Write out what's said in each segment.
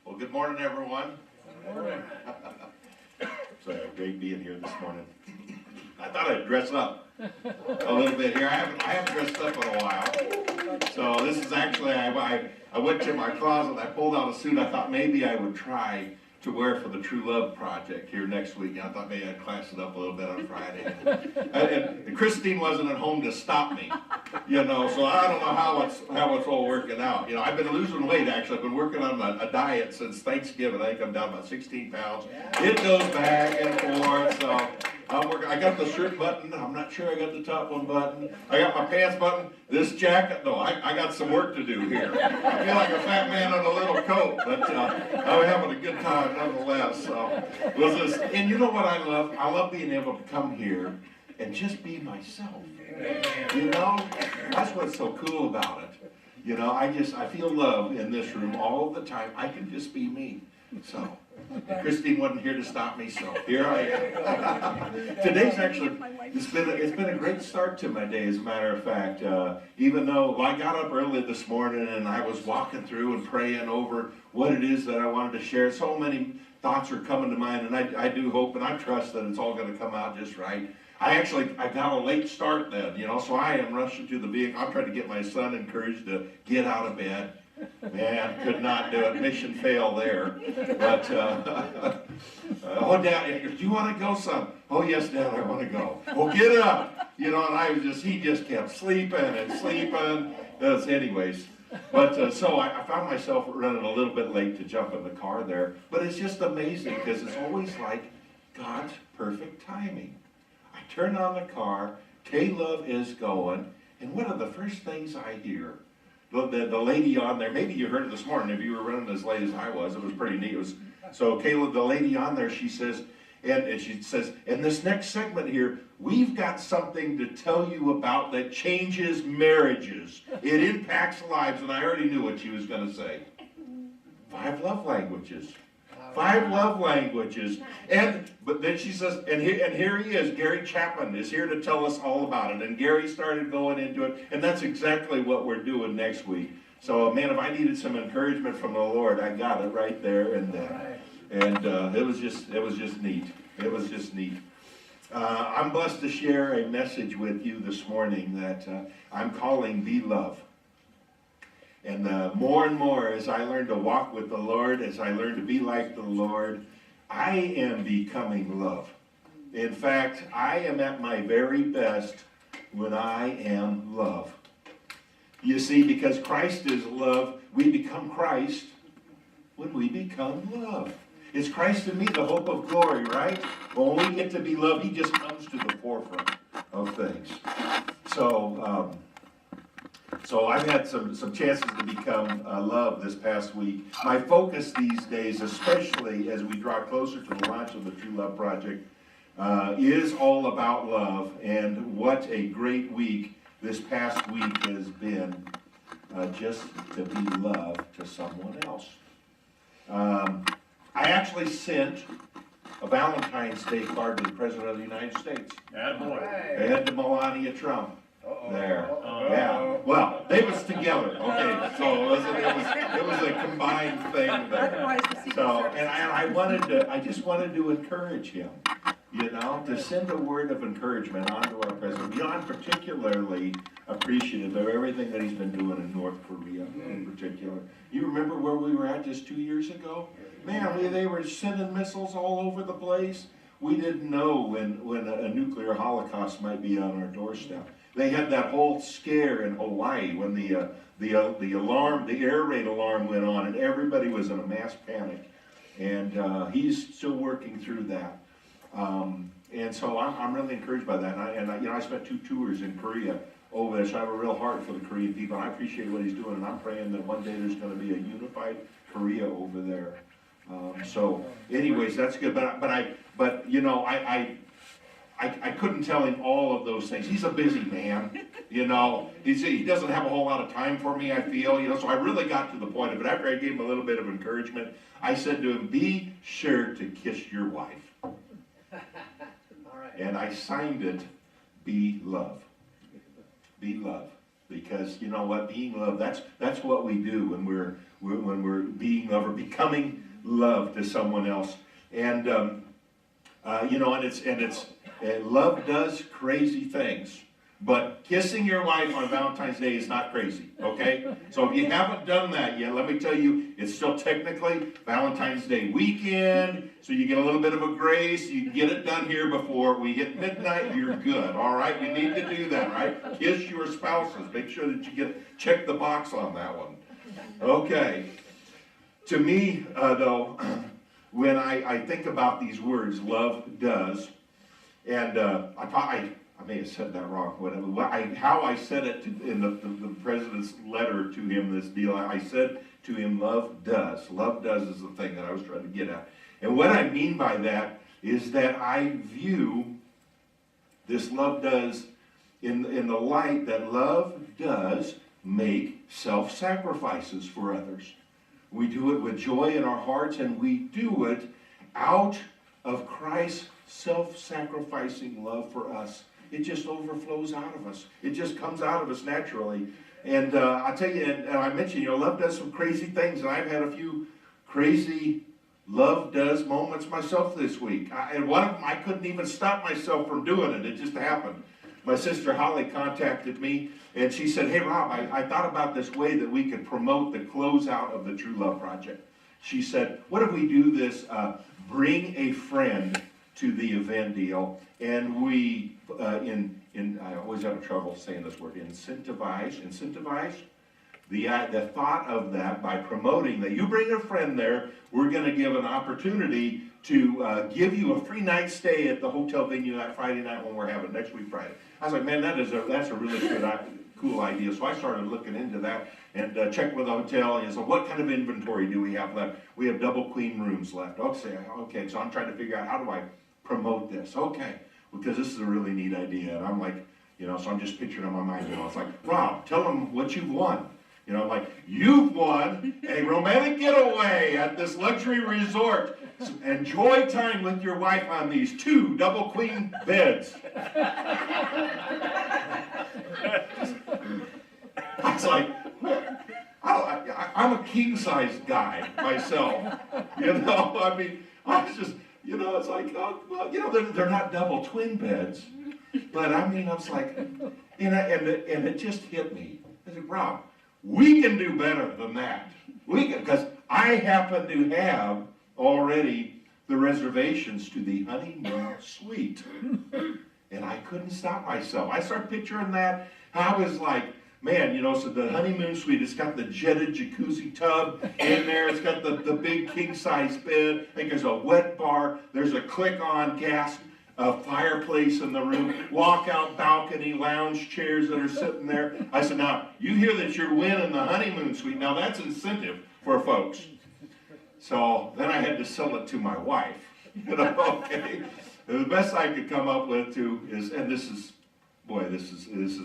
Well, good morning, everyone. Good morning. It's great being here this morning. I thought I'd dress up a little bit here. I haven't dressed up in a while. So this is actually, I went to my closet, I pulled out a suit I thought maybe I would try to wear for the True Love Project here next week. And I thought maybe I'd class it up a little bit on Friday. And Christine wasn't at home to stop me, you know, so I don't know how it's all working out. You know, I've been losing weight, actually. I've been working on a diet since Thanksgiving. I think I'm down about 16 pounds. It goes back and forth, so I'm working. I got the shirt button. I'm not sure I got the top one button. I got my pants button. This jacket, no, I got some work to do here. I feel like a fat man in a little coat, but I'm having a good time nonetheless. So, and you know what I love? I love being able to come here and just be myself. You know, that's what's so cool about it. You know, I feel love in this room all the time. I can just be me. So, and Christine wasn't here to stop me, so here I am. Today's actually, it's been a great start to my day, as a matter of fact. Even though I got up early this morning and I was walking through and praying over what it is that I wanted to share. So many thoughts are coming to mind, and I do hope and I trust that it's all going to come out just right. I got a late start then, you know, so I am rushing to the vehicle. I'm trying to get my son encouraged to get out of bed. Man, could not do it. Mission fail there. But, oh, Dad, do you want to go, son? Oh, yes, Dad, I want to go. Well, get up. You know, and he just kept sleeping and sleeping. Anyways. But so I found myself running a little bit late to jump in the car there. But it's just amazing because it's always like God's perfect timing. I turn on the car, K-Love is going, and one of the first things I hear, the lady on there, maybe you heard it this morning, if you were running as late as I was, it was pretty neat. So Caleb, the lady on there, she says, in this next segment here, we've got something to tell you about that changes marriages. It impacts lives, and I already knew what she was going to say. 5 love languages. 5 love languages. But then she says, and here he is, Gary Chapman is here to tell us all about it. And Gary started going into it, and that's exactly what we're doing next week. So, man, if I needed some encouragement from the Lord, I got it right there and then. And it was just neat. It was just neat. I'm blessed to share a message with you this morning that I'm calling Be Love. And more and more as I learn to walk with the Lord, as I learn to be like the Lord, I am becoming love. In fact, I am at my very best when I am love. You see, because Christ is love, we become Christ when we become love. It's Christ in me, the hope of glory, right? When we get to be love, he just comes to the forefront of things. So I've had some chances to become love this past week. My focus these days, especially as we draw closer to the launch of the True Love Project, is all about love. And what a great week this past week has been just to be love to someone else. I actually sent a Valentine's Day card to the President of the United States. And to Melania Trump. There. Yeah. Well, they was together. Okay. So it was a combined thing there. So and I just wanted to encourage him, you know, to send a word of encouragement on to our president. You know, I'm particularly appreciative of everything that he's been doing in North Korea in particular. You remember where we were at just 2 years ago? Man, they were sending missiles all over the place. We didn't know when a nuclear holocaust might be on our doorstep. They had that whole scare in Hawaii when the air raid alarm went on, and everybody was in a mass panic. And he's still working through that. And so I'm really encouraged by that. And I spent 2 tours in Korea over there, so I have a real heart for the Korean people. I appreciate what he's doing, and I'm praying that one day there's going to be a unified Korea over there. So, anyways, that's good. But you know, I couldn't tell him all of those things. He's a busy man, you know. He doesn't have a whole lot of time for me, I feel, you know. So I really got to the point of it. After I gave him a little bit of encouragement, I said to him, be sure to kiss your wife. All right. And I signed it, Be Love. Be Love. Because you know what, being love, that's what we do when when we're being love or becoming love to someone else. And love does crazy things. But kissing your wife on Valentine's Day is not crazy, okay? So if you haven't done that yet, let me tell you, it's still technically Valentine's Day weekend, so you get a little bit of a grace. You get it done here before we hit midnight, you're good, all right? You need to do that, right? Kiss your spouses. Make sure that you check the box on that one. Okay. To me, though, when I think about these words, love does, and I may have said that wrong. How I said it in the president's letter to him, this deal, I said to him, love does. Love does is the thing that I was trying to get at. And what I mean by that is that I view this love does in the light that love does make self-sacrifices for others. We do it with joy in our hearts, and we do it out of Christ's self-sacrificing love for us. It just overflows out of us. It just comes out of us naturally. And I'll tell you, and I mentioned, love does some crazy things, and I've had a few crazy love does moments myself this week. And one of them, I couldn't even stop myself from doing it. It just happened. My sister Holly contacted me, and she said, hey, Rob, I thought about this way that we could promote the closeout of the True Love Project. She said, what if we do this bring a friend to the event deal, and we, I always have trouble saying this word, incentivize the thought of that by promoting that you bring a friend there, we're going to give an opportunity to give you a free night stay at the hotel venue that Friday night when we're having next week Friday. I was like, man, that's a really good, cool idea. So I started looking into that and checked with the hotel and said, what kind of inventory do we have left? We have double queen rooms left. Okay, so I'm trying to figure out how do I promote this. Okay, because this is a really neat idea. And I'm like, so I'm just picturing in my mind, it's like, Rob, tell them what you've won. Like, you've won a romantic getaway at this luxury resort. Enjoy time with your wife on these 2 double queen beds. I was like, I'm a king-sized guy myself. I mean, I was just, it's like, oh, well, they're not double twin beds. But I mean, I was like, and it just hit me. I said, Rob, we can do better than that. Because I happen to have already the reservations to the honeymoon suite. And I couldn't stop myself. I started picturing that. I was like, man, so the honeymoon suite, it's got the jetted jacuzzi tub in there. It's got the big king-size bed. I think there's a wet bar. There's a click-on gas fireplace in the room, walk-out balcony, lounge chairs that are sitting there. I said, now, you hear that you're winning the honeymoon suite. Now, that's incentive for folks. So then I had to sell it to my wife. Okay. And the best I could come up with, too, is, and this is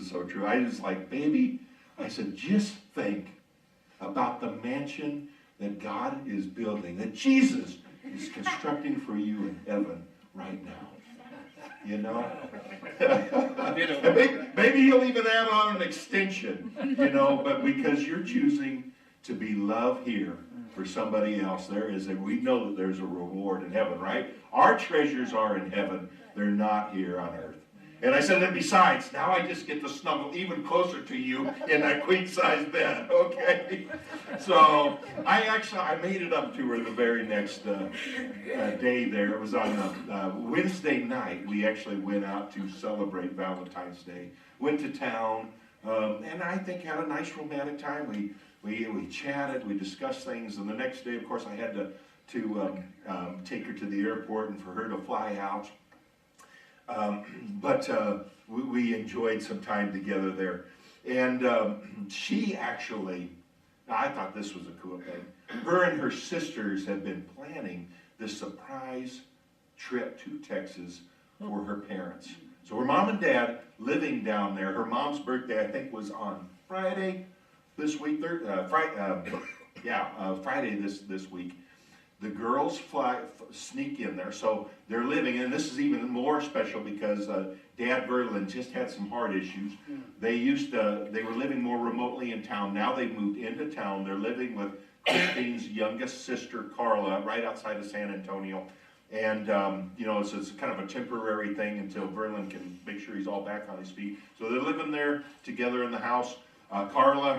so true. I was like, baby, I said, just think about the mansion that God is building, that Jesus is constructing for you in heaven right now. Maybe he'll even add on an extension, but because you're choosing to be love here for somebody else, we know that there's a reward in heaven, right? Our treasures are in heaven. They're not here on earth. And I said, and besides, now I just get to snuggle even closer to you in that queen-size bed, okay? So I made it up to her the very next day there. It was on Wednesday night. We actually went out to celebrate Valentine's Day. Went to town, and I think had a nice romantic time. We chatted, we discussed things, and the next day, of course, I had to take her to the airport and for her to fly out. But we enjoyed some time together there. And she actually, I thought this was a cool thing. Her and her sisters have been planning this surprise trip to Texas for her parents. So her mom and dad living down there. Her mom's birthday, I think, was on Friday this week. Friday this week. The girls sneak in there, so they're living, and this is even more special because Dad Verlin just had some heart issues. They were living more remotely in town. Now they moved into town. They're living with Christine's youngest sister, Carla, right outside of San Antonio. And, you know, it's kind of a temporary thing until Verlin can make sure he's all back on his feet. So they're living there together in the house. Carla,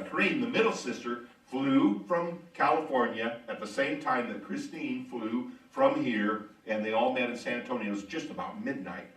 Corinne, the middle sister, flew from California at the same time that Christine flew from here, and they all met in San Antonio. It was just about midnight.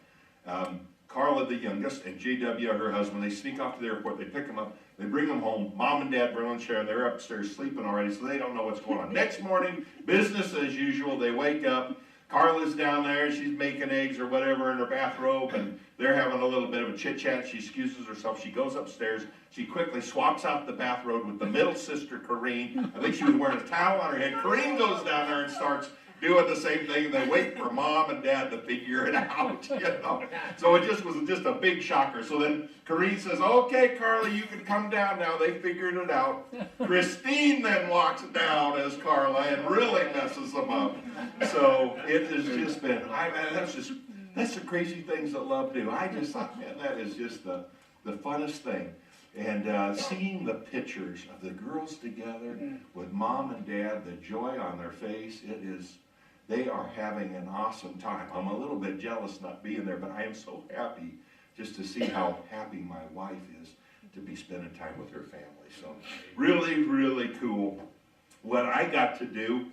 Carla, the youngest, and JW, her husband, they sneak off to the airport, they pick them up, they bring them home. Mom and Dad, Verlin and Sharon, they're upstairs sleeping already, so they don't know what's going on. Next morning, business as usual, they wake up. Carla's down there, she's making eggs or whatever in her bathrobe, and they're having a little bit of a chit-chat. She excuses herself, she goes upstairs, she quickly swaps out the bathrobe with the middle sister, Corinne. I think she was wearing a towel on her head. Corinne goes down there and starts doing the same thing, and they wait for Mom and Dad to figure it out, you know. So it was just a big shocker. So then Corinne says, okay, Carla, you can come down now. They figured it out. Christine then walks down as Carla and really messes them up. So it has just been, that's the crazy things that love do. I just thought, man, that is just the funnest thing. And seeing the pictures of the girls together with Mom and Dad, the joy on their face, they are having an awesome time. I'm a little bit jealous not being there, but I am so happy just to see how happy my wife is to be spending time with her family. So really, really cool what I got to do.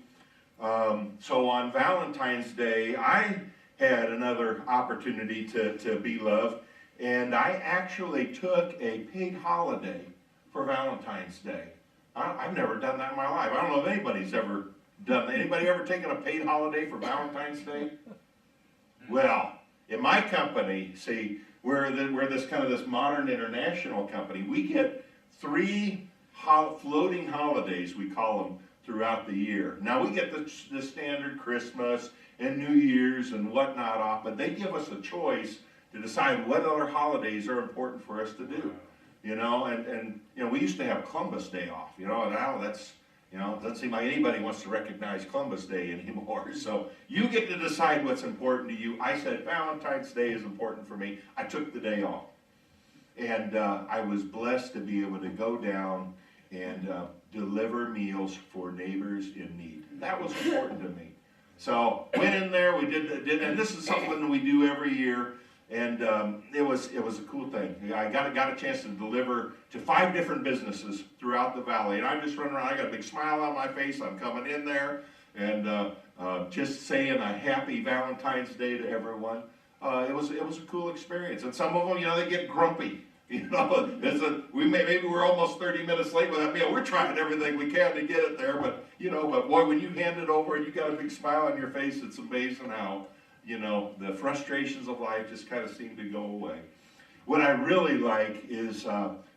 So on Valentine's Day, I had another opportunity to be loved, and I actually took a paid holiday for Valentine's Day. I've never done that in my life. I don't know if anybody's ever done that. Anybody ever taken a paid holiday for Valentine's Day? Well, in my company, see, we're this kind of this modern international company. We get 3 floating holidays, we call them, throughout the year. Now we get the standard Christmas and New Year's and whatnot off, but they give us a choice to decide what other holidays are important for us to do. You know, and you know, we used to have Columbus Day off, you know, and now that's, you know, it doesn't seem like anybody wants to recognize Columbus Day anymore. So you get to decide what's important to you. I said Valentine's Day is important for me. I took the day off. And I was blessed to be able to go down and deliver meals for neighbors in need. That was important to me. So went in there, we did, and this is something we do every year. And it was a cool thing. I got a chance to deliver to 5 different businesses throughout the valley, and I'm just running around. I got a big smile on my face. I'm coming in there and just saying a happy Valentine's Day to everyone. It was a cool experience, and some of them, you know, they get grumpy. You know, maybe we're almost 30 minutes late with that meal. We're trying everything we can to get it there, but boy, when you hand it over and you got a big smile on your face, it's amazing how, you know, the frustrations of life just kind of seem to go away. What I really like is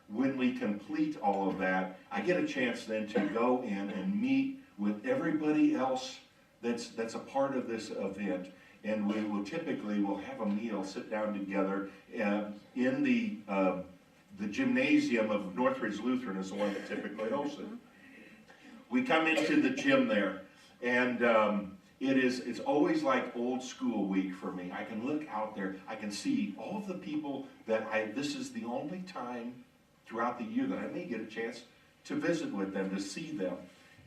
when we complete all of that, I get a chance then to go in and meet with everybody else that's a part of this event. And we will typically have a meal, sit down together in the gymnasium of Northridge Lutheran is the one that typically hosts it. We come into the gym there, and it's always like old school week for me. I can look out there, I can see all of the people that this is the only time throughout the year that I may get a chance to visit with them, to see them.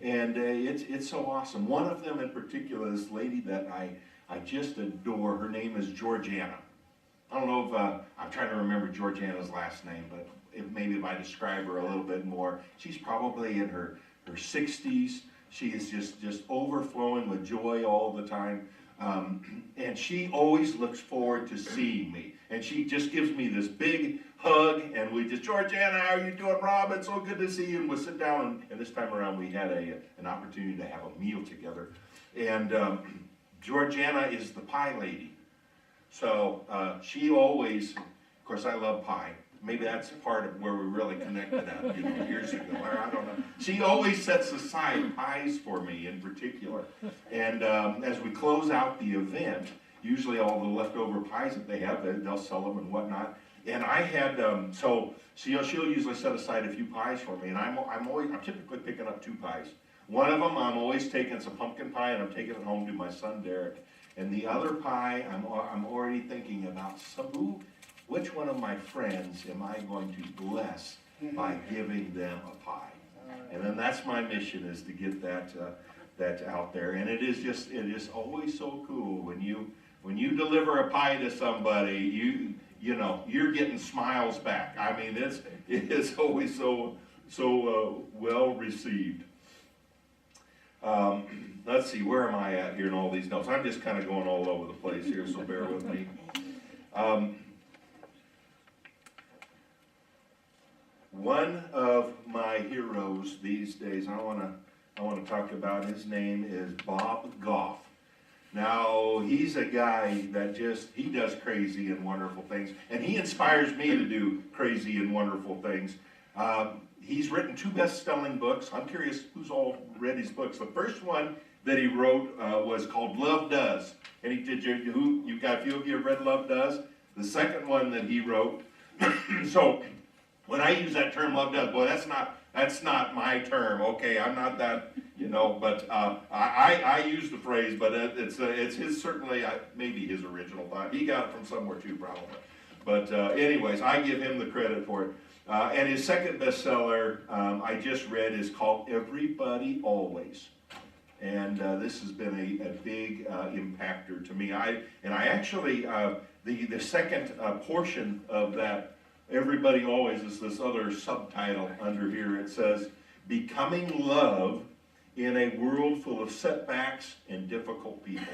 And it's so awesome. One of them in particular, this lady that I just adore, her name is Georgiana. I don't know if, I'm trying to remember Georgiana's last name, but maybe if I describe her a little bit more, she's probably in her 60s. She is just overflowing with joy all the time. And she always looks forward to seeing me. And she just gives me this big hug, and we just, Georgiana, how are you doing, Rob? It's so good to see you. And we'll sit down, and this time around we had an opportunity to have a meal together. And Georgiana is the pie lady. So she always, of course I love pie. Maybe that's part of where we really connected at, years ago. I don't know. She always sets aside pies for me in particular. And as we close out the event, usually all the leftover pies that they have, they'll sell them and whatnot. And I had, so she'll usually set aside a few pies for me, and I'm typically picking up 2 pies. One of them I'm always taking, it's a pumpkin pie, and I'm taking it home to my son Derek. And the other pie, I'm already thinking about which one of my friends am I going to bless by giving them a pie? And then that's my mission, is to get that out there. And it is always so cool when you deliver a pie to somebody, you know, you're getting smiles back. I mean, it is always so well received. Let's see, where am I at here in all these notes? I'm just kind of going all over the place here, so bear with me. One of my heroes these days, I want to talk about. His name is Bob Goff. Now, he's a guy that he does crazy and wonderful things, and he inspires me to do crazy and wonderful things. He's written 2 best-selling books. I'm curious who's all read his books. The first one that he wrote was called Love Does. And you got a few of you have read Love Does? The second one that he wrote, so when I use that term, Love Does, boy, that's not my term. Okay, I'm not that, you know, but I use the phrase, but it's his, certainly, maybe his original thought. He got it from somewhere too, probably. But anyways, I give him the credit for it. And his second bestseller I just read is called Everybody Always. And this has been a big impactor to me. I actually, the second portion of that, Everybody Always, is this other subtitle under here. It says, Becoming Love in a World Full of Setbacks and Difficult People.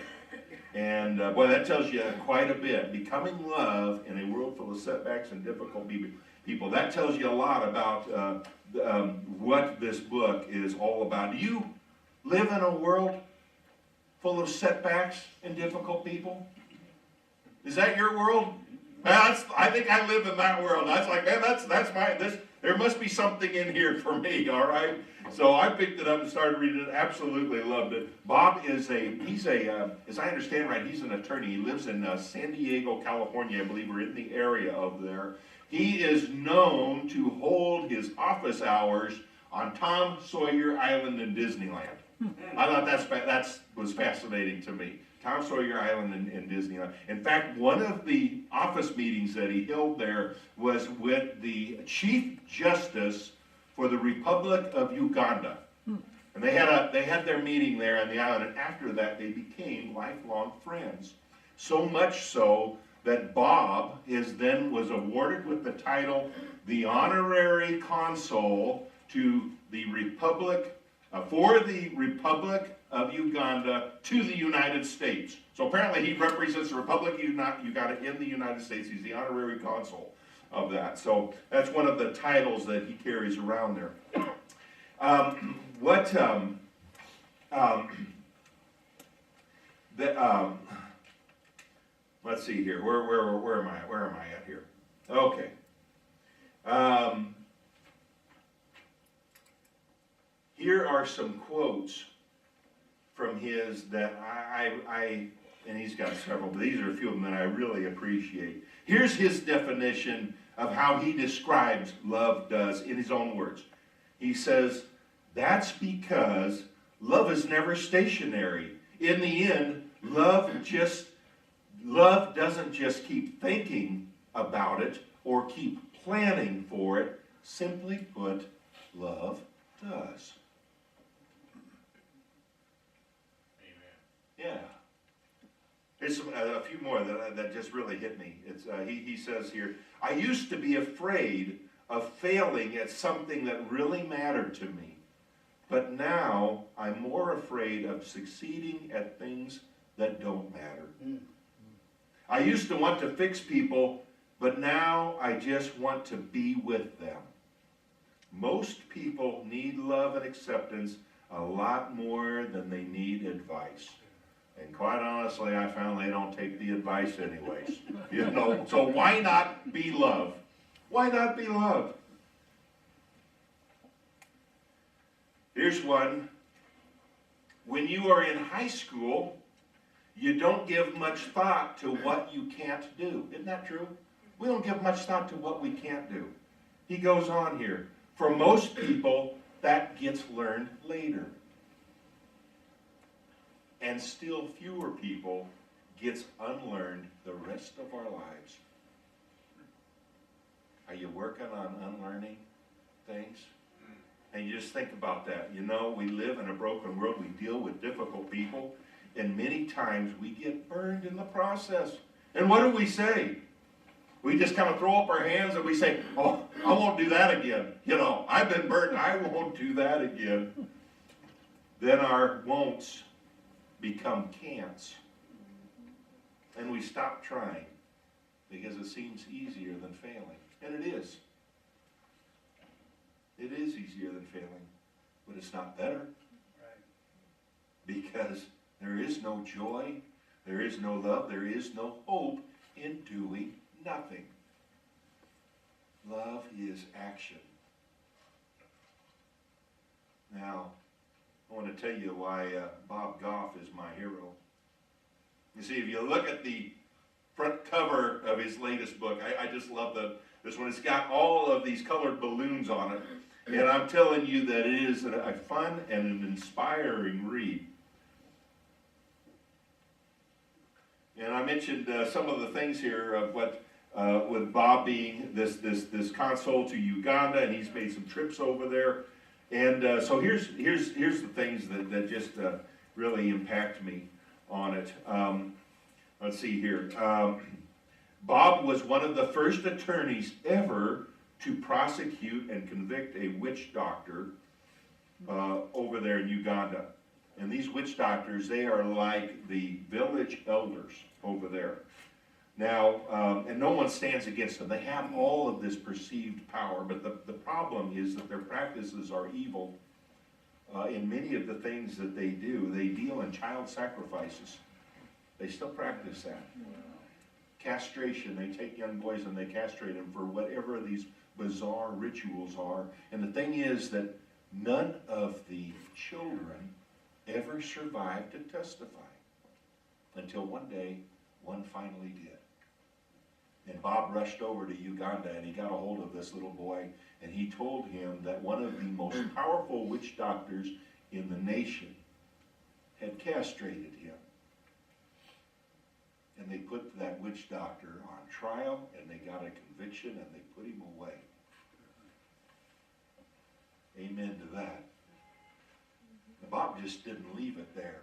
And boy, that tells you quite a bit. Becoming Love in a World Full of Setbacks and Difficult People. That tells you a lot about what this book is all about. Do you live in a world full of setbacks and difficult people? Is that your world? I think I live in that world. That's like, man, there must be something in here for me, all right? So I picked it up and started reading it. Absolutely loved it. Bob as I understand right, he's an attorney. He lives in San Diego, California, I believe, or in the area of there. He is known to hold his office hours on Tom Sawyer Island in Disneyland. I thought that was fascinating to me. Tom Sawyer Island in Disneyland. In fact, one of the office meetings that he held there was with the Chief Justice for the Republic of Uganda. And they had their meeting there on the island, and after that they became lifelong friends. So much so that Bob was awarded with the title the Honorary Consul to the Republic, for the Republic of Uganda to the United States. So apparently he represents the Republic of Uganda in the United States. He's the Honorary Consul of that. So that's one of the titles that he carries around there. Let's see here. Where am I at here? Okay. Here are some quotes from his that and he's got several, but these are a few of them that I really appreciate. Here's his definition of how he describes love does in his own words. He says, that's because love is never stationary. In the end, love doesn't just keep thinking about it or keep planning for it. Simply put, love does. Yeah. There's a few more that just really hit me. He says here, I used to be afraid of failing at something that really mattered to me, but now I'm more afraid of succeeding at things that don't matter. I used to want to fix people, but now I just want to be with them. Most people need love and acceptance a lot more than they need advice. And quite honestly, I found they don't take the advice anyways. You know, so why not be loved? Why not be loved? Here's one. When you are in high school, you don't give much thought to what you can't do. Isn't that true? We don't give much thought to what we can't do. He goes on here. For most people, that gets learned later. And still fewer people gets unlearned the rest of our lives. Are you working on unlearning things? And you just think about that. You know, we live in a broken world. We deal with difficult people. And many times we get burned in the process. And what do we say? We just kind of throw up our hands and we say, oh, I won't do that again. You know, I've been burned. I won't do that again. Then our won'ts become can'ts. And we stop trying because it seems easier than failing. And it is. It is easier than failing, but it's not better. Right. Because there is no joy, there is no love, there is no hope in doing nothing. Love is action. Now, I want to tell you why Bob Goff is my hero. You see, if you look at the front cover of his latest book, I just love this one. It's got all of these colored balloons on it. And I'm telling you that it is a fun and an inspiring read. And I mentioned some of the things here of what, with Bob being this consul to Uganda, and he's made some trips over there. And so here's the things that just really impact me on it. Let's see here. Bob was one of the first attorneys ever to prosecute and convict a witch doctor over there in Uganda. And these witch doctors, they are like the village elders over there. Now, and no one stands against them. They have all of this perceived power, but the problem is that their practices are evil. In many of the things that they do, they deal in child sacrifices. They still practice that. Castration, they take young boys and they castrate them for whatever these bizarre rituals are. And the thing is that none of the children ever survived to testify until one day one finally did. And Bob rushed over to Uganda and he got a hold of this little boy and he told him that one of the most powerful witch doctors in the nation had castrated him. And they put that witch doctor on trial and they got a conviction and they put him away. Amen to that. And Bob just didn't leave it there.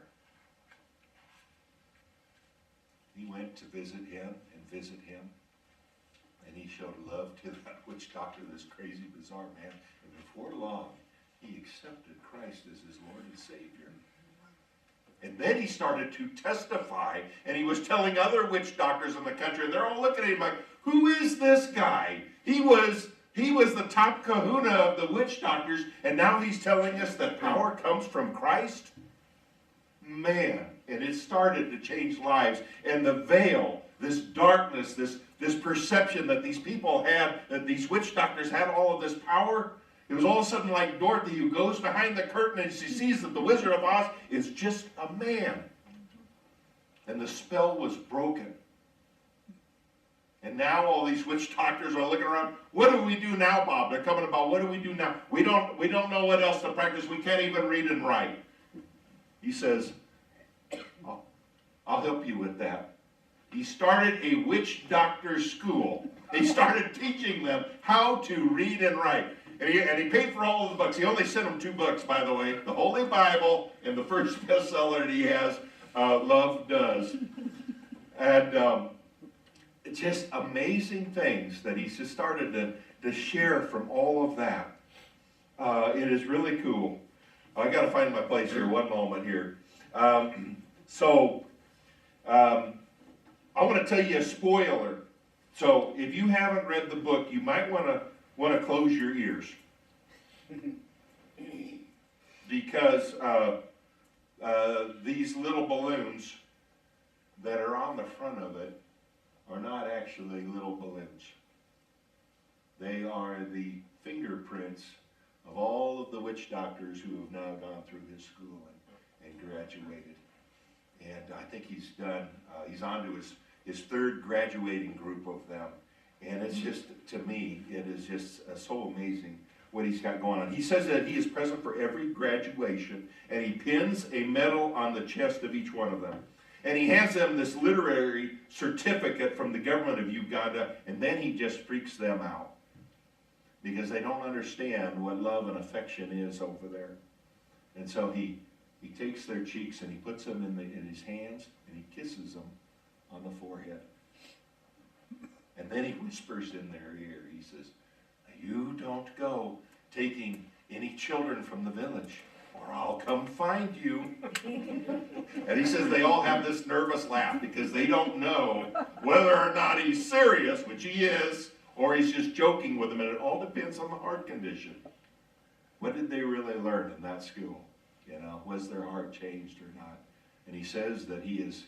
He went to visit him, and he showed love to that witch doctor, this crazy, bizarre man. And before long, he accepted Christ as his Lord and Savior. And then he started to testify, and he was telling other witch doctors in the country, and they're all looking at him like, who is this guy? He was the top kahuna of the witch doctors, and now he's telling us that power comes from Christ? Man, and it started to change lives. And the veil, this darkness, this perception that these people had, that these witch doctors had all of this power, it was all of a sudden like Dorothy, who goes behind the curtain and she sees that the Wizard of Oz is just a man. And the spell was broken. And now all these witch doctors are looking around. What do we do now, Bob? They're coming about, what do we do now? We don't know what else to practice. We can't even read and write. He says, I'll help you with that. He started a witch doctor school. He started teaching them how to read and write. And he paid for all of the books. He only sent them 2 books, by the way. The Holy Bible and the first bestseller that he has, Love Does. And just amazing things that he's just started to share from all of that. It is really cool. I got to find my place here. One moment here. I want to tell you a spoiler. So if you haven't read the book, you might want to close your ears. Because these little balloons that are on the front of it are not actually little balloons. They are the fingerprints of all of the witch doctors who have now gone through his school and graduated. And I think he's on to his 3rd graduating group of them. And it's just, to me, it is just so amazing what he's got going on. He says that he is present for every graduation, and he pins a medal on the chest of each one of them. And he hands them this literary certificate from the government of Uganda, and then he just freaks them out. because they don't understand what love and affection is over there. And so he takes their cheeks and he puts them in his hands and he kisses them on the forehead. And then he whispers in their ear, he says, "You don't go taking any children from the village, or I'll come find you." And he says they all have this nervous laugh because they don't know whether or not he's serious, which he is, or he's just joking with them, and it all depends on the heart condition. What did they really learn in that school? You know, was their heart changed or not? And he says that he has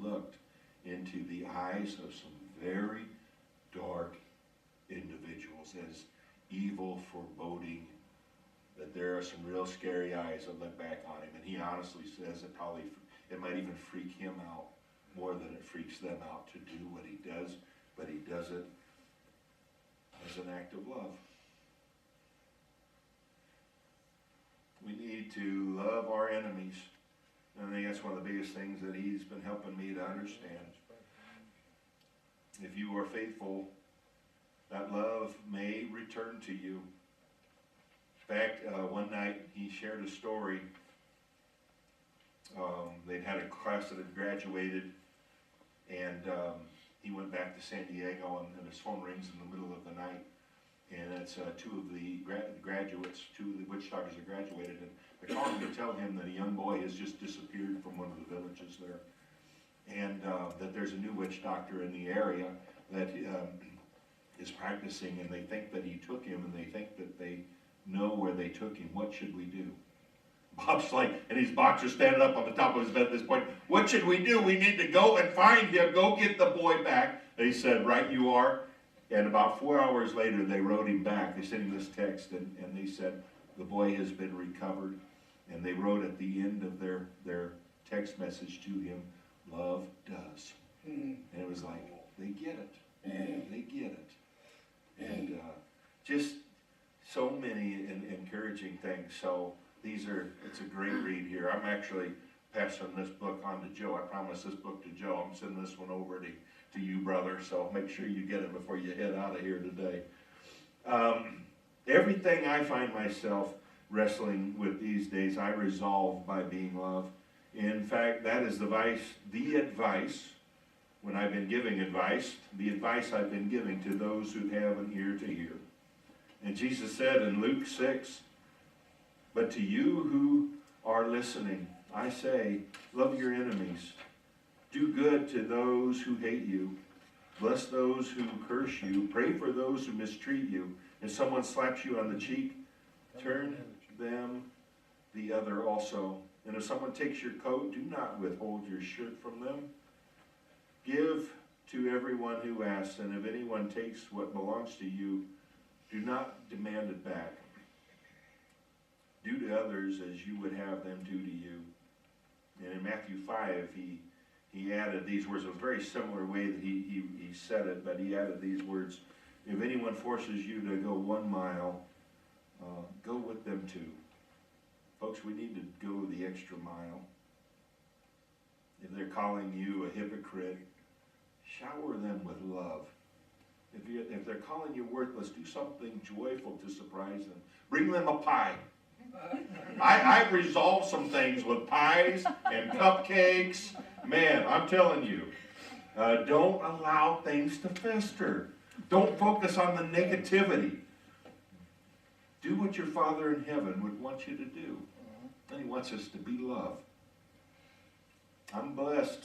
looked into the eyes of some very dark individuals, as evil, foreboding, that there are some real scary eyes that look back on him. And he honestly says it might even freak him out more than it freaks them out to do what he does, but he does it as an act of love. We need to love our enemies. And I think that's one of the biggest things that he's been helping me to understand. If you are faithful, that love may return to you. In fact, one night he shared a story. They'd had a class that had graduated, and he went back to San Diego, and his phone rings in the middle of the night. And it's two of the graduates, two of the witch doctors that graduated, and they're calling to tell him that a young boy has just disappeared from one of the villages there. And that there's a new witch doctor in the area that is practicing, and they think that he took him, and they think that they know where they took him. What should we do? Bob's like, and his boxer's standing up on the top of his bed at this point. What should we do? We need to go and find him. Go get the boy back. They said, right you are. And about 4 hours later, they wrote him back. They sent him this text, and they said, the boy has been recovered. And they wrote at the end of their text message to him, love does. And it was like, they get it. They get it. And just so many encouraging things. So it's a great read here. I'm actually passing this book on to Joe. I promised this book to Joe. I'm sending this one over to you, brother. So make sure you get it before you head out of here today. Everything I find myself wrestling with these days, I resolve by being loved. In fact, that is the advice, when I've been giving advice, the advice I've been giving to those who have an ear to hear. And Jesus said in Luke 6, but to you who are listening, I say, love your enemies. Do good to those who hate you. Bless those who curse you. Pray for those who mistreat you. If someone slaps you on the cheek, turn them the other also. And if someone takes your coat, do not withhold your shirt from them. Give to everyone who asks, and if anyone takes what belongs to you, do not demand it back. Do to others as you would have them do to you. And in Matthew 5, he added these words, a very similar way that he said it, but he added these words, if anyone forces you to go 1 mile, go with them 2. Folks, we need to go the extra mile. If they're calling you a hypocrite, shower them with love. If they're calling you worthless, do something joyful to surprise them. Bring them a pie. I've resolved some things with pies and cupcakes. Man, I'm telling you, don't allow things to fester. Don't focus on the negativity. Do what your Father in heaven would want you to do. And he wants us to be loved. I'm blessed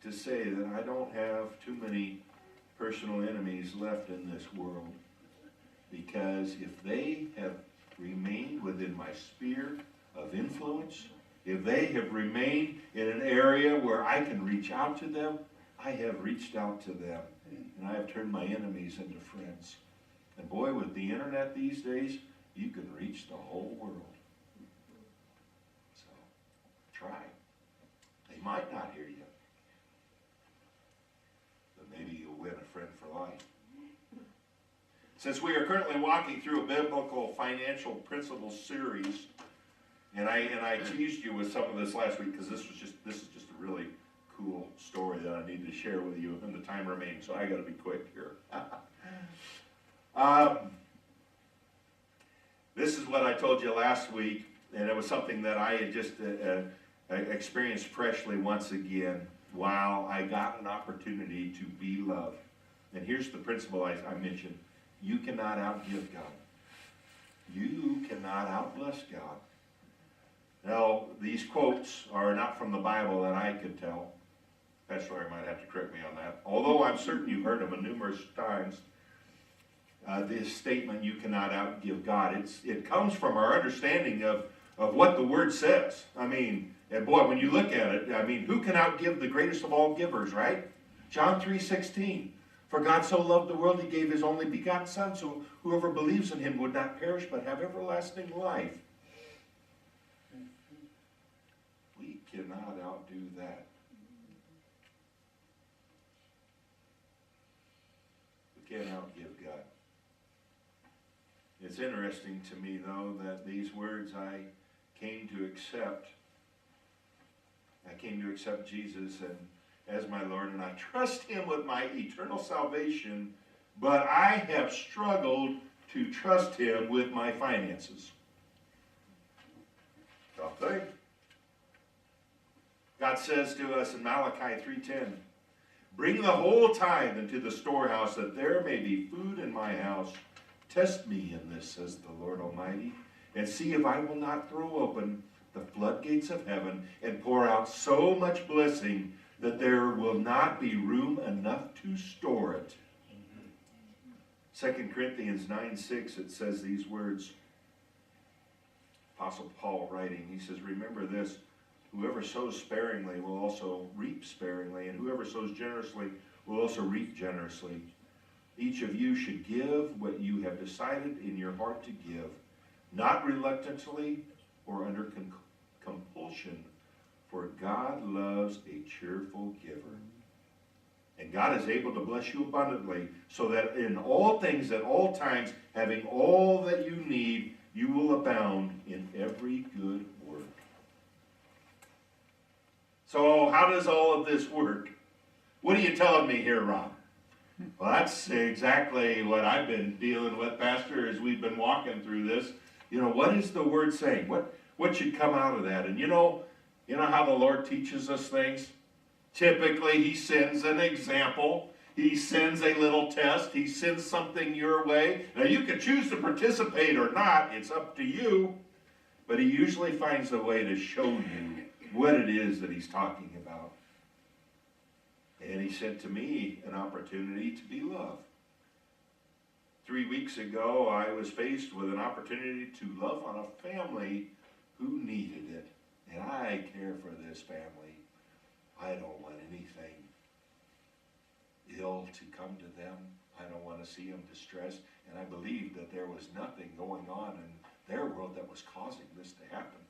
to say that I don't have too many personal enemies left in this world, because if they have remained within my sphere of influence, if they have remained in an area where I can reach out to them, I have reached out to them, and I have turned my enemies into friends. And boy, with the internet these days, you can reach the whole world. So, try. They might not hear you, but maybe you'll win a friend for life. Since we are currently walking through a biblical financial principles series, and I teased you with some of this last week because this is just a really cool story that I need to share with you, and the time remains, so I got to be quick here. This is what I told you last week, and it was something that I had just experienced freshly once again. Wow, I got an opportunity to be loved. And here's the principle I mentioned. You cannot outgive God. You cannot outbless God. Now, these quotes are not from the Bible that I could tell. Pastor Larry might have to correct me on that. Although I'm certain you've heard them numerous times. This statement, you cannot outgive God. It comes from our understanding of what the Word says. I mean, and boy, when you look at it, I mean, who can outgive the greatest of all givers, right? John 3:16. For God so loved the world, he gave his only begotten Son, so whoever believes in him would not perish, but have everlasting life. We cannot outdo that. We can't outgive God. It's interesting to me, though, that these words I came to accept Jesus and as my Lord, and I trust him with my eternal salvation, but I have struggled to trust him with my finances. Tough thing. God says to us in Malachi 3:10, bring the whole tithe into the storehouse, that there may be food in my house. Test me in this, says the Lord Almighty, and see if I will not throw open the floodgates of heaven and pour out so much blessing that there will not be room enough to store it. 2 Corinthians 9:6, it says these words. Apostle Paul writing, he says, remember this, whoever sows sparingly will also reap sparingly, and whoever sows generously will also reap generously. Each of you should give what you have decided in your heart to give, not reluctantly or under compulsion, for God loves a cheerful giver. And God is able to bless you abundantly, so that in all things, at all times, having all that you need, you will abound in every good work. So how does all of this work? What are you telling me here, Rob? Well, that's exactly what I've been dealing with, Pastor, as we've been walking through this. You know, what is the Word saying? What should come out of that? And you know how the Lord teaches us things? Typically, he sends an example. He sends a little test. He sends something your way. Now, you can choose to participate or not. It's up to you. But he usually finds a way to show you what it is that he's talking about. And he sent to me an opportunity to be loved. 3 weeks ago, I was faced with an opportunity to love on a family who needed it. And I care for this family. I don't want anything ill to come to them. I don't want to see them distressed. And I believed that there was nothing going on in their world that was causing this to happen.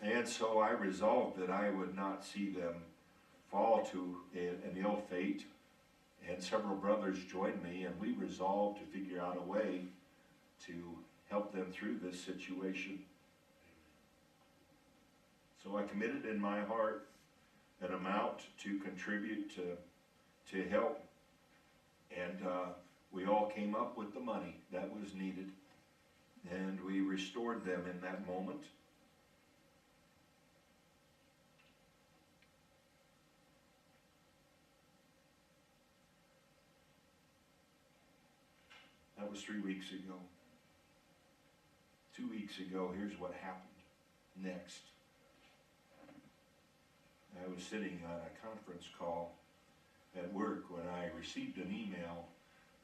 And so I resolved that I would not see them fall to an ill fate. And several brothers joined me, and we resolved to figure out a way to help them through this situation. So I committed in my heart an amount to contribute to help. And we all came up with the money that was needed. And we restored them in that moment. That was 3 weeks ago. 2 weeks ago, here's what happened next. I was sitting on a conference call at work when I received an email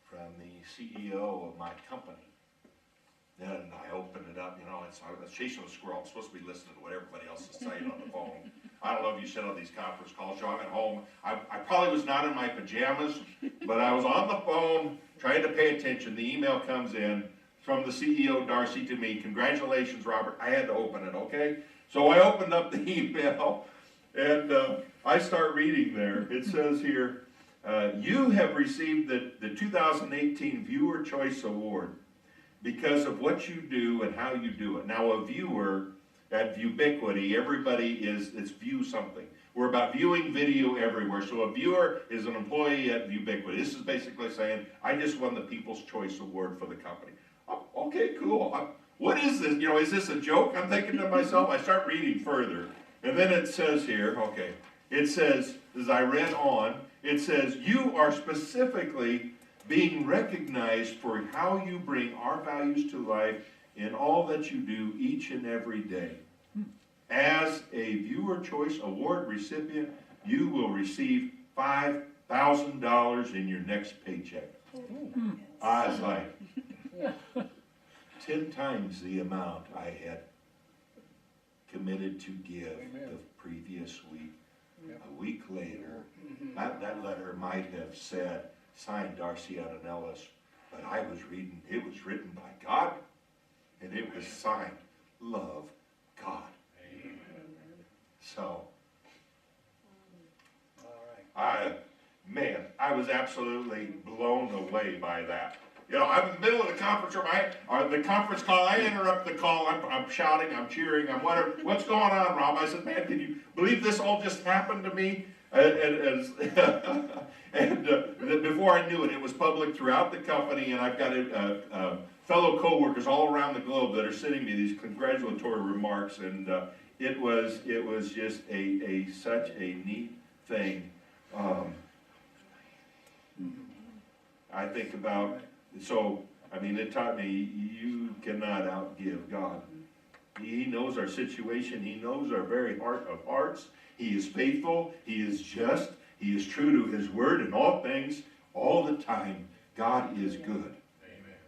from the CEO of my company. Then I opened it up, I was chasing a squirrel. I'm supposed to be listening to what everybody else is saying on the phone. I don't know if you sit on these conference calls, so I'm at home. I probably was not in my pajamas, but I was on the phone trying to pay attention. The email comes in from the CEO, Darcy, to me. Congratulations, Robert. I had to open it, okay? So I opened up the email, and I start reading there. It says here, you have received the 2018 Viewer Choice Award because of what you do and how you do it. Now, a viewer at Ubiquity, everybody it's view something. We're about viewing video everywhere. So a viewer is an employee at Ubiquity. This is basically saying, I just won the People's Choice Award for the company. Oh, okay, cool. What is this? You know, is this a joke? I'm thinking to myself. I start reading further. And then it says here, okay, it says, as I read on, it says, you are specifically being recognized for how you bring our values to life in all that you do each and every day. As a Viewer Choice Award recipient, you will receive $5,000 in your next paycheck. I was like, 10 times the amount I had committed to give the previous week. A week later, that letter might have said, signed Darcy Ellis, but I was reading, it was written by God, and it was signed, Love God. Amen. So, I was absolutely blown away by that. You know, I'm in the middle of the conference room, the conference call, I interrupt the call, I'm shouting, I'm cheering, I'm wondering, what's going on, Rob? I said, man, can you believe this all just happened to me? And before I knew it, it was public throughout the company, and I've got fellow co-workers all around the globe that are sending me these congratulatory remarks, and it was just such a neat thing. I think about, so, I mean, it taught me you cannot outgive God. He knows our situation. He knows our very heart of hearts. He is faithful. He is just. He is true to his word in all things, all the time. God is good. Amen.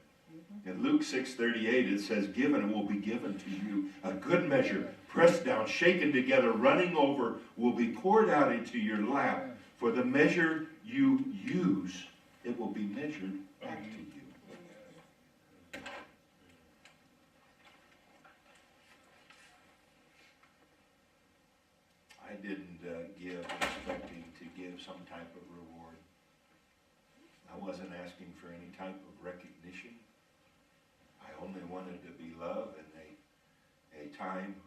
In Luke 6:38, it says, given it will be given to you. A good measure, pressed down, shaken together, running over, will be poured out into your lap. For the measure you use, it will be measured back to you. I didn't give expecting to give some type of reward. I wasn't asking for any type of recognition. I only wanted to be loved in a time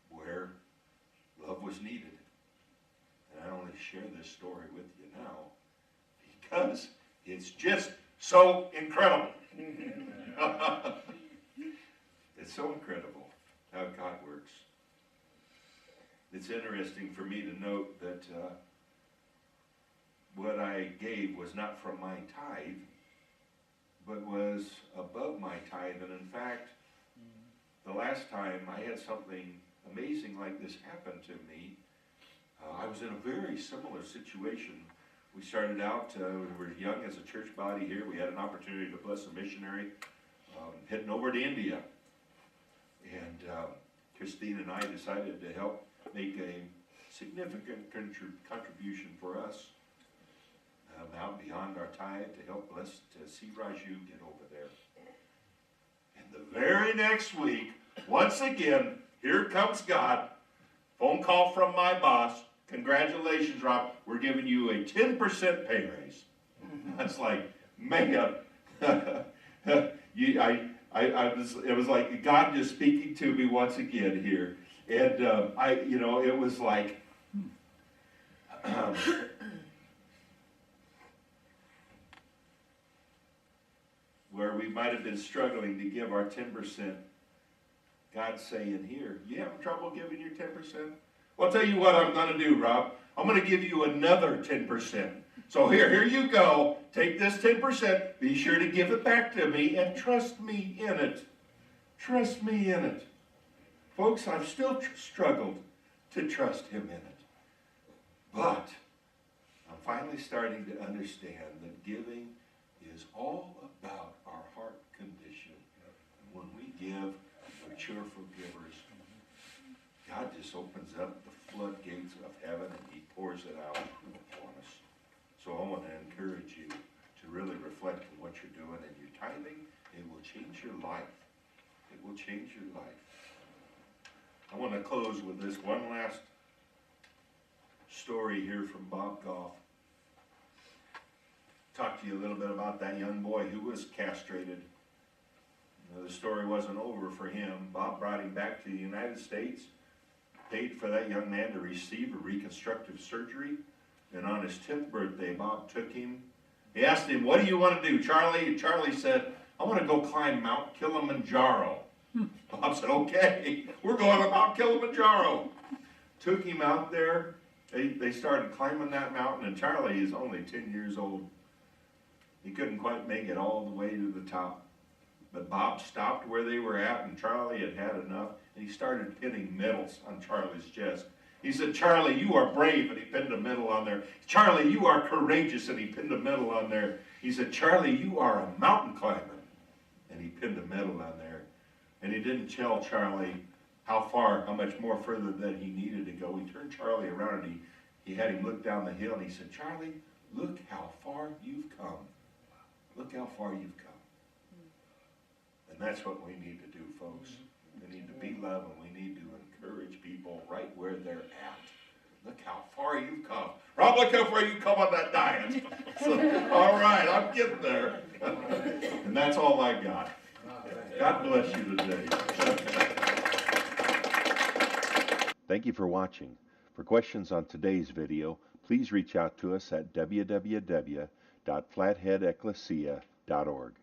where love was needed. And I only share this story with you now because it's just so incredible. It's so incredible how God works. It's interesting for me to note that what I gave was not from my tithe, but was above my tithe. And in fact, the last time I had something amazing like this happen to me, I was in a very similar situation. We started out, we were young as a church body here. We had an opportunity to bless a missionary heading over to India. And Christine and I decided to help make a significant contribution for us out beyond our tithe to help bless, to see Raju get over there. And the very next week, once again, here comes God. Phone call from my boss. Congratulations, Rob. We're giving you a 10% pay raise. That's like, man. It was like God just speaking to me once again here. And it was like, where we might have been struggling to give our 10%, God's saying here, you having trouble giving your 10%? Well, I'll tell you what I'm going to do, Rob. I'm going to give you another 10%. So here you go. Take this 10%. Be sure to give it back to me and trust me in it. Trust me in it. Folks, I've still struggled to trust him in it. But I'm finally starting to understand that giving is all about our heart condition. And when we give, we're cheerful givers. God just opens up the floodgates of heaven and he pours it out upon us. So I want to encourage you to really reflect on what you're doing in your tithing. It will change your life. It will change your life. I want to close with this one last story here from Bob Goff. Talk to you a little bit about that young boy who was castrated. The story wasn't over for him. Bob brought him back to the United States, paid for that young man to receive a reconstructive surgery, and on his 10th birthday, Bob took him. He asked him, what do you want to do, Charlie? And Charlie said, I want to go climb Mount Kilimanjaro. Bob said, okay, we're going to Mount Kilimanjaro. Took him out there. They started climbing that mountain, and Charlie is only 10 years old. He couldn't quite make it all the way to the top. But Bob stopped where they were at, and Charlie had had enough, and he started pinning medals on Charlie's chest. He said, Charlie, you are brave, and he pinned a medal on there. Charlie, you are courageous, and he pinned a medal on there. He said, Charlie, you are a mountain climber, and he pinned a medal on there. And he didn't tell Charlie how much more further than he needed to go. He turned Charlie around, and he had him look down the hill, and he said, Charlie, look how far you've come. Look how far you've come. And that's what we need to do, folks. We need to be love, and we need to encourage people right where they're at. Look how far you've come. Rob, look how far you've come on that diet. So, all right, I'm getting there. And that's all I got. God bless you today. Thank you for watching. For questions on today's video, please reach out to us at www.flatheadekklesia.org.